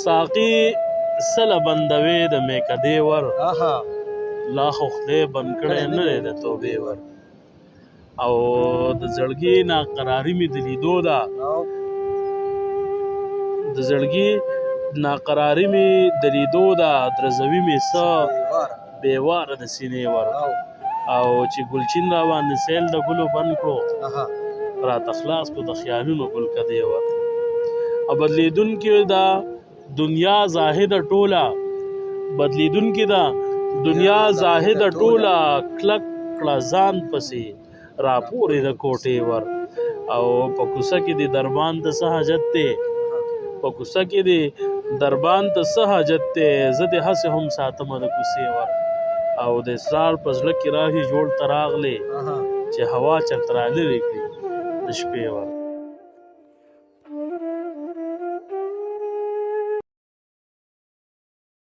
ساقي سله بندوي د میکدې ور لا خو خدای بند کړی نه دی د توبې ور او د زړګي ناقراري مې د لیدو ده د زړګي ناقراري مې د لیدو ده درزوي مې څه بېواره د سینې ور او چې ګلچین را باندې سیل د ګلو بند کړو راته خلاص کړو د خیالونو ګلکدې ور او بدلیدونکې دا دنیا زاهده ټوله بدلیدونکې دا دنیا زاهده ټوله کلک کړه ځان پسې راپورې د کوټې ور او په کوڅه کې د دربان ته څه حاجت دی په کوڅه کې د دربان ته څه حاجت دی زه د هسې هم ساتمه د کوڅې ور او د اسرار په زړه کې راهي جوړ ته راغلې چې هوا چرته رالرې کړي د شپې ور